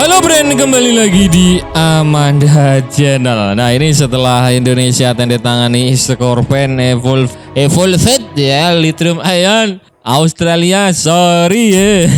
Halo Brand, kembali lagi di Amanda Channel. Nah, ini setelah Indonesia tanda tangani Scorpion Evolved ya, lithium ion Australia, sorry ya.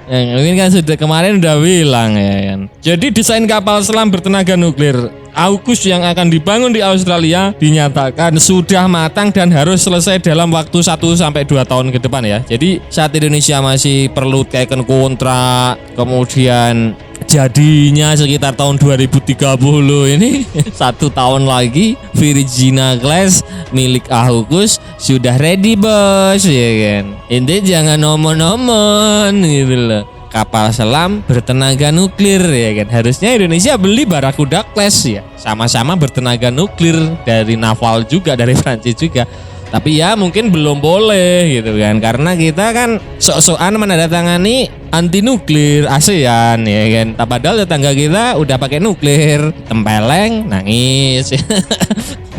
Yang ini kan sudah kemarin udah bilang ya kan. Jadi desain kapal selam bertenaga nuklir AUKUS yang akan dibangun di Australia dinyatakan sudah matang dan harus selesai dalam waktu 1-2 tahun ke depan ya. Jadi saat Indonesia masih perlu kayak kontrak, kemudian jadinya sekitar tahun 2030 ini 1 tahun lagi Virginia Class milik AUKUS sudah ready bos ya kan. Intinya jangan nomor-nomor gitu loh. Kapal selam bertenaga nuklir ya kan. Harusnya Indonesia beli Barracuda Class ya. Sama-sama bertenaga nuklir, dari naval juga, dari Prancis juga. Tapi ya mungkin belum boleh gitu kan. Karena kita kan sok-sokan menandatangani anti nuklir ASEAN ya kan. Padahal tetangga kita udah pakai nuklir, tempeleng nangis.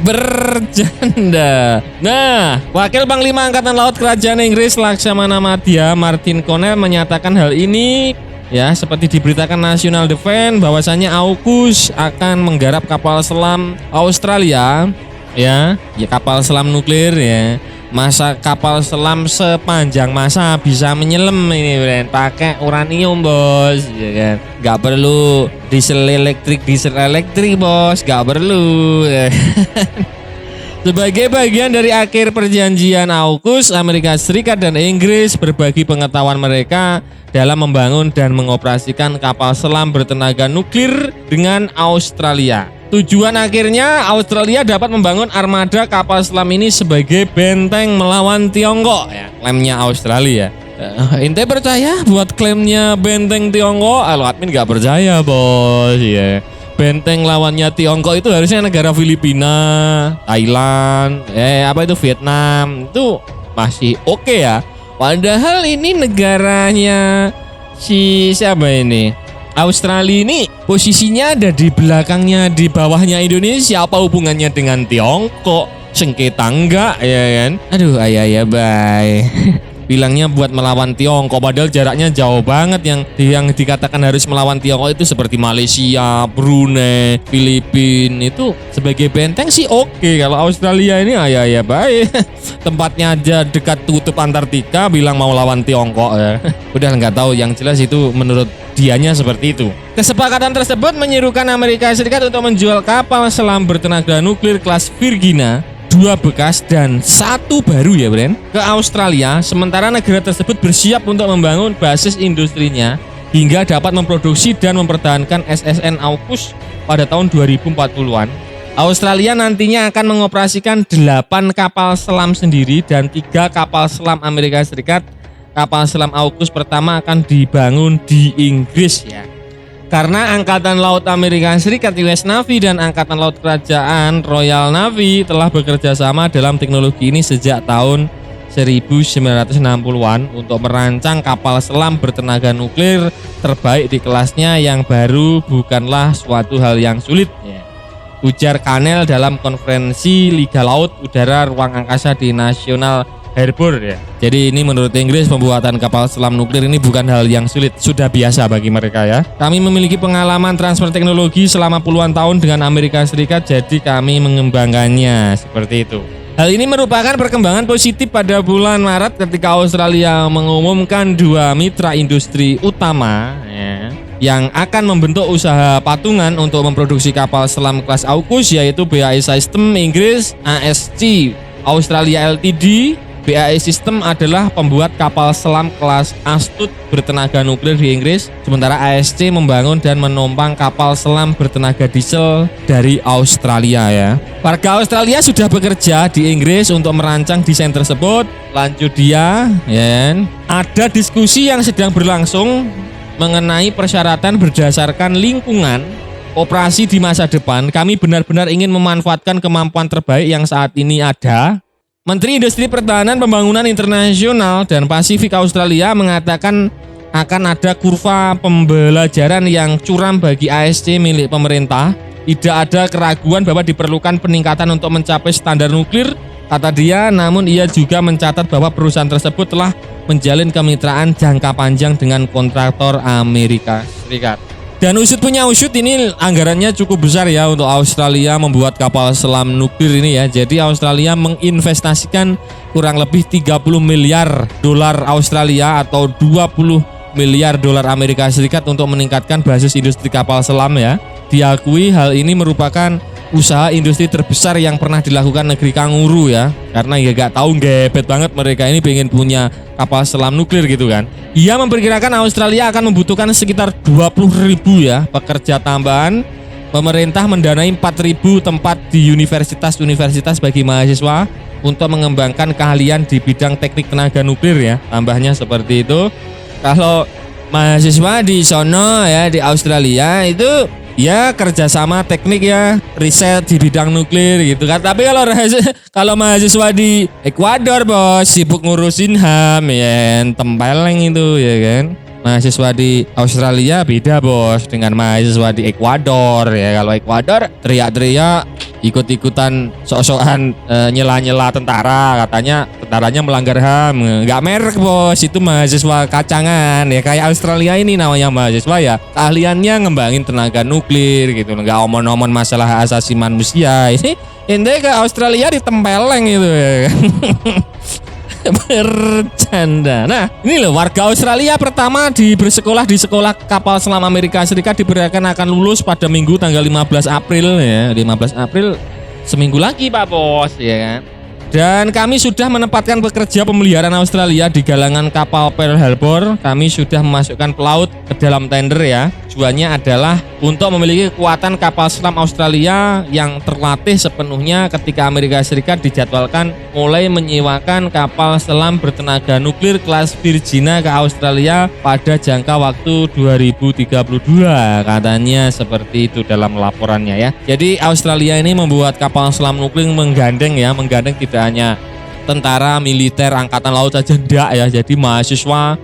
Bercanda. Nah, Wakil Panglima Angkatan Laut Kerajaan Inggris Laksamana Madya Martin Connell menyatakan hal ini ya, seperti diberitakan National Defense bahwasannya AUKUS akan menggarap kapal selam Australia ya kapal selam nuklir ya. Masa kapal selam sepanjang masa bisa menyelam ini Bren, pakai uranium bos ya kan. Gak perlu diesel elektrik bos, gak perlu ya. Sebagai bagian dari akhir perjanjian AUKUS, Amerika Serikat dan Inggris berbagi pengetahuan mereka dalam membangun dan mengoperasikan kapal selam bertenaga nuklir dengan Australia. Tujuan akhirnya Australia dapat membangun armada kapal selam ini sebagai benteng melawan Tiongkok ya, klaimnya Australia. Ente percaya buat klaimnya benteng Tiongkok? Lo admin gak percaya bos ya. Benteng lawannya Tiongkok itu harusnya negara Filipina, Thailand, Vietnam itu masih oke ya. Padahal ini negaranya si siapa ini? Australia ini posisinya ada di belakangnya, di bawahnya Indonesia. Apa hubungannya dengan Tiongkok? Sengketa enggak ya kan? Aduh ayah bye. Bilangnya buat melawan Tiongkok, padahal jaraknya jauh banget. Yang dikatakan harus melawan Tiongkok itu seperti Malaysia, Brunei, Filipina. Itu sebagai benteng sih oke. Kalau Australia ini ayah bye. Tempatnya aja dekat kutub Antartika, bilang mau lawan Tiongkok ya. Udah nggak tahu, yang jelas itu menurut dianya seperti itu. Kesepakatan tersebut menyerukan Amerika Serikat untuk menjual kapal selam bertenaga nuklir kelas Virginia, 2 bekas dan 1 baru ya Bren, ke Australia, sementara negara tersebut bersiap untuk membangun basis industrinya hingga dapat memproduksi dan mempertahankan SSN AUKUS pada tahun 2040-an. Australia nantinya akan mengoperasikan 8 kapal selam sendiri dan 3 kapal selam Amerika Serikat. Kapal selam AUKUS pertama akan dibangun di Inggris ya. Karena Angkatan Laut Amerika Serikat US Navy dan Angkatan Laut Kerajaan Royal Navy telah bekerja sama dalam teknologi ini sejak tahun 1960-an untuk merancang kapal selam bertenaga nuklir terbaik di kelasnya yang baru bukanlah suatu hal yang sulit ya. Ujar Connell dalam konferensi Liga Laut Udara Ruang Angkasa di National Harbor ya. Jadi ini menurut Inggris pembuatan kapal selam nuklir ini bukan hal yang sulit, sudah biasa bagi mereka ya. Kami memiliki pengalaman transfer teknologi selama puluhan tahun dengan Amerika Serikat, jadi kami mengembangkannya seperti itu. Hal ini merupakan perkembangan positif pada bulan Maret ketika Australia mengumumkan 2 mitra industri utama ya, yang akan membentuk usaha patungan untuk memproduksi kapal selam kelas AUKUS, yaitu BAE Systems Inggris, ASC Australia Ltd. BAE Systems adalah pembuat kapal selam kelas Astute bertenaga nuklir di Inggris, sementara ASC membangun dan menumpang kapal selam bertenaga diesel dari Australia ya. Warga Australia sudah bekerja di Inggris untuk merancang desain tersebut. Lanjut dia ya. Ada diskusi yang sedang berlangsung mengenai persyaratan berdasarkan lingkungan operasi di masa depan. Kami benar-benar ingin memanfaatkan kemampuan terbaik yang saat ini ada. Menteri Industri Pertahanan Pembangunan Internasional dan Pasifik Australia mengatakan akan ada kurva pembelajaran yang curam bagi ASC milik pemerintah. Tidak ada keraguan bahwa diperlukan peningkatan untuk mencapai standar nuklir, kata dia, namun ia juga mencatat bahwa perusahaan tersebut telah menjalin kemitraan jangka panjang dengan kontraktor Amerika Serikat. Dan usut punya usut ini anggarannya cukup besar ya untuk Australia membuat kapal selam nuklir ini ya. Jadi Australia menginvestasikan kurang lebih 30 miliar dolar Australia atau 20 miliar dolar Amerika Serikat untuk meningkatkan basis industri kapal selam ya. Diakui hal ini merupakan usaha industri terbesar yang pernah dilakukan negeri kanguru ya. Karena ya gak tahu gebet banget mereka ini pengen punya kapal selam nuklir gitu kan. Ia memperkirakan Australia akan membutuhkan sekitar 20.000 ya pekerja tambahan. Pemerintah mendanai 4.000 tempat di universitas-universitas bagi mahasiswa untuk mengembangkan keahlian di bidang teknik tenaga nuklir ya. Tambahnya seperti itu. Kalau mahasiswa di sono ya di Australia itu ya kerjasama teknik ya, riset di bidang nuklir gitu kan. Tapi kalau mahasiswa di Ekuador bos sibuk ngurusin HAM ya, tempeleng itu ya kan. Mahasiswa di Australia beda bos dengan mahasiswa di Ekuador ya. Kalau Ekuador teriak-teriak ikut-ikutan sok-sokan nyela-nyela tentara, katanya tentaranya melanggar HAM. Nggak merek bos, itu mahasiswa kacangan ya. Kayak Australia ini namanya mahasiswa ya, keahliannya ngembangin tenaga nuklir gitu. Nggak omon-omon masalah hak asasi manusia. Ini ente ke Australia ditempeleng itu ya kan. Bercanda. Nah ini loh, warga Australia pertama bersekolah di sekolah kapal selam Amerika Serikat diperkirakan akan lulus pada Minggu tanggal 15 April ya. 15 April seminggu lagi Pak Bos ya kan. Dan kami sudah menempatkan pekerja pemeliharaan Australia di galangan kapal Pearl Harbor. Kami sudah memasukkan pelaut ke dalam tender ya. Tujuannya adalah untuk memiliki kekuatan kapal selam Australia yang terlatih sepenuhnya ketika Amerika Serikat dijadwalkan mulai menyewakan kapal selam bertenaga nuklir kelas Virginia ke Australia pada jangka waktu 2032. Katanya seperti itu dalam laporannya ya. Jadi Australia ini membuat kapal selam nuklir menggandeng tidak hanya tentara, militer, angkatan laut saja enggak ya. Jadi mahasiswa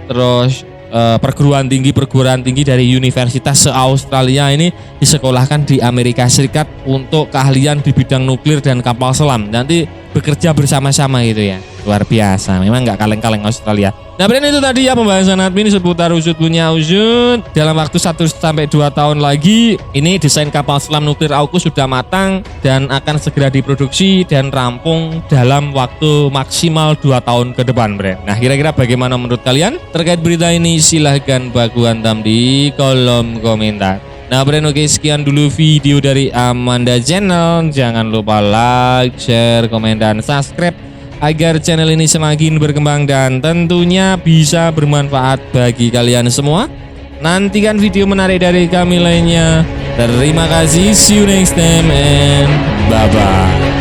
terus perguruan tinggi dari universitas se-Australia ini disekolahkan di Amerika Serikat untuk keahlian di bidang nuklir dan kapal selam. Nanti bekerja bersama-sama gitu ya. Luar biasa, memang nggak kaleng-kaleng Australia. Nah, itu tadi ya pembahasan admin seputar usut punya usut. Dalam waktu 1-2 tahun lagi, ini desain kapal selam nuklir AUKUS sudah matang dan akan segera diproduksi dan rampung dalam waktu maksimal 2 tahun ke depan, Bre. Nah, kira-kira bagaimana menurut kalian terkait berita ini? Silahkan baku hantam di kolom komentar. Nah, Bre, oke, sekian dulu video dari Amanda Channel. Jangan lupa like, share, komen, dan subscribe agar channel ini semakin berkembang dan tentunya bisa bermanfaat bagi kalian semua. Nantikan video menarik dari kami lainnya. Terima kasih, see you next time and bye-bye.